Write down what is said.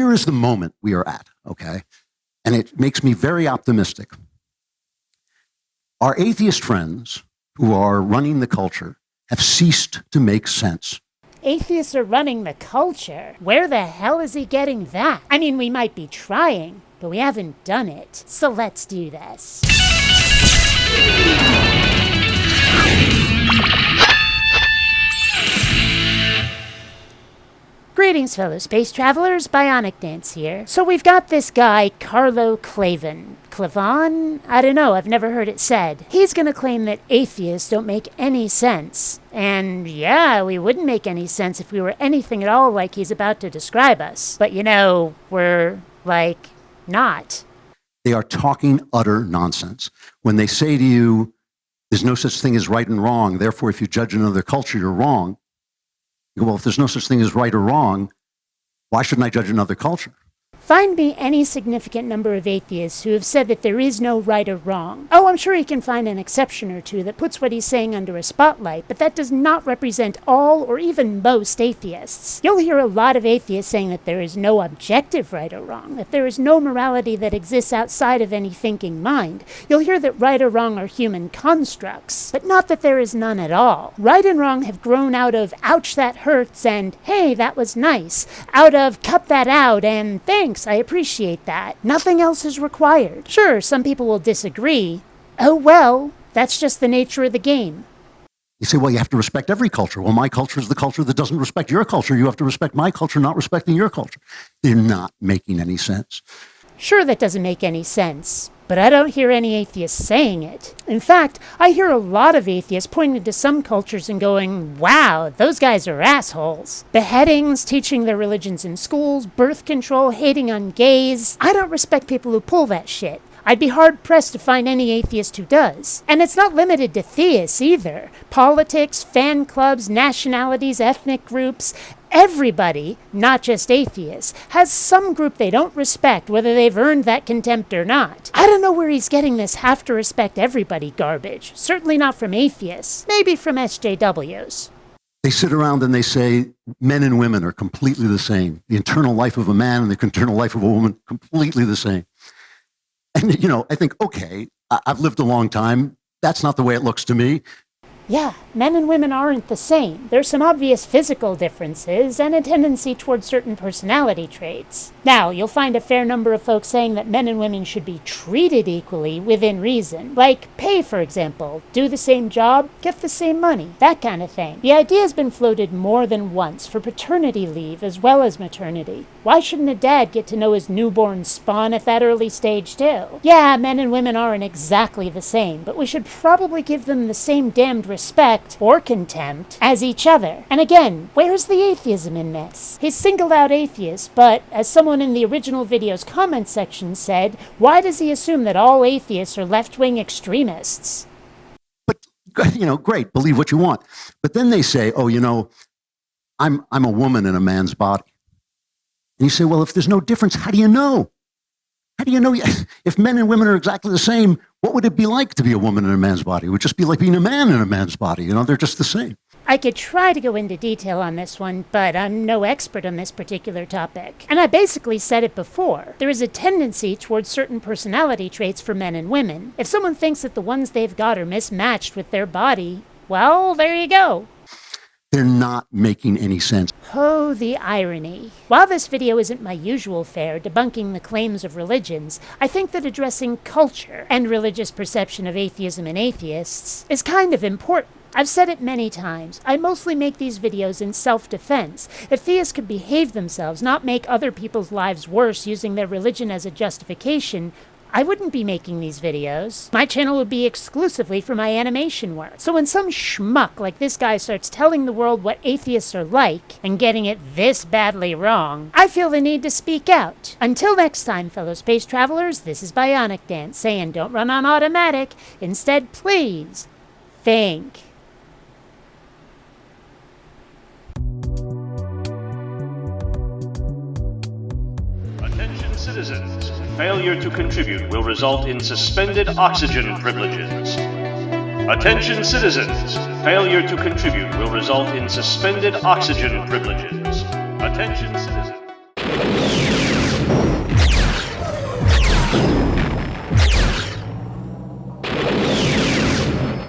here is the moment we are at, okay? And it makes me very optimistic. Our atheist friends who are running the culture have ceased to make sense. Atheists are running the culture? Where the hell is he getting that? I mean, we might be trying, but we haven't done it. So let's do this. Greetings, fellow space travelers. BionicDance here. So we've got this guy, Carlo Clavin. Clavon? I don't know, I've never heard it said. He's gonna claim that atheists don't make any sense. And yeah, we wouldn't make any sense if we were anything at all like he's about to describe us. But you know, we're, like, not. They are talking utter nonsense. When they say to you, there's no such thing as right and wrong, therefore if you judge another culture, you're wrong. You go, well, if there's no such thing as right or wrong, why shouldn't I judge another culture? Find me any significant number of atheists who have said that there is no right or wrong. Oh, I'm sure he can find an exception or two that puts what he's saying under a spotlight, but that does not represent all or even most atheists. You'll hear a lot of atheists saying that there is no objective right or wrong, that there is no morality that exists outside of any thinking mind. You'll hear that right or wrong are human constructs, but not that there is none at all. Right and wrong have grown out of ouch, that hurts, and hey, that was nice, out of cut that out, and thanks, I appreciate that. Nothing else is required. Sure, some people will disagree. Oh well, that's just the nature of the game. You say, well, you have to respect every culture. Well, my culture is the culture that doesn't respect your culture. You have to respect my culture, not respecting your culture. They're not making any sense. Sure, that doesn't make any sense, but I don't hear any atheists saying it. In fact, I hear a lot of atheists pointing to some cultures and going, wow, those guys are assholes. Beheadings, teaching their religions in schools, birth control, hating on gays. I don't respect people who pull that shit. I'd be hard-pressed to find any atheist who does. And it's not limited to theists either. Politics, fan clubs, nationalities, ethnic groups, everybody, not just atheists, has some group they don't respect, whether they've earned that contempt or not. I don't know where he's getting this have to respect everybody garbage. Certainly not from atheists. Maybe from SJWs. They sit around and they say men and women are completely the same. The internal life of a man and the internal life of a woman, completely the same. And, you know, I think, okay, I've lived a long time. That's not the way it looks to me. Yeah, men and women aren't the same. There's some obvious physical differences and a tendency towards certain personality traits. Now, you'll find a fair number of folks saying that men and women should be treated equally within reason. Like pay, for example. Do the same job, get the same money. That kind of thing. The idea has been floated more than once for paternity leave as well as maternity. Why shouldn't a dad get to know his newborn spawn at that early stage too? Yeah, men and women aren't exactly the same, but we should probably give them the same damned respect or contempt as each other. And again, where's the atheism in this? He's singled out atheists, but as someone in the original video's comment section said, why does he assume that all atheists are left-wing extremists? But, you know, great, believe what you want. But then they say, oh, you know, I'm a woman in a man's body. And you say, well, if there's no difference, how do you know? How do you know? If men and women are exactly the same, what would it be like to be a woman in a man's body? It would just be like being a man in a man's body. You know, they're just the same. I could try to go into detail on this one, but I'm no expert on this particular topic. And I basically said it before. There is a tendency towards certain personality traits for men and women. If someone thinks that the ones they've got are mismatched with their body, well, there you go. They're not making any sense. Oh, the irony. While this video isn't my usual fare debunking the claims of religions, I think that addressing culture and religious perception of atheism and atheists is kind of important. I've said it many times. I mostly make these videos in self-defense. If theists could behave themselves, not make other people's lives worse using their religion as a justification, I wouldn't be making these videos. My channel would be exclusively for my animation work. So when some schmuck like this guy starts telling the world what atheists are like and getting it this badly wrong, I feel the need to speak out. Until next time, fellow space travelers, this is BionicDance saying don't run on automatic. Instead, please think. Attention citizens. Failure to contribute will result in suspended oxygen privileges. Attention citizens. Failure to contribute will result in suspended oxygen privileges. Attention citizens.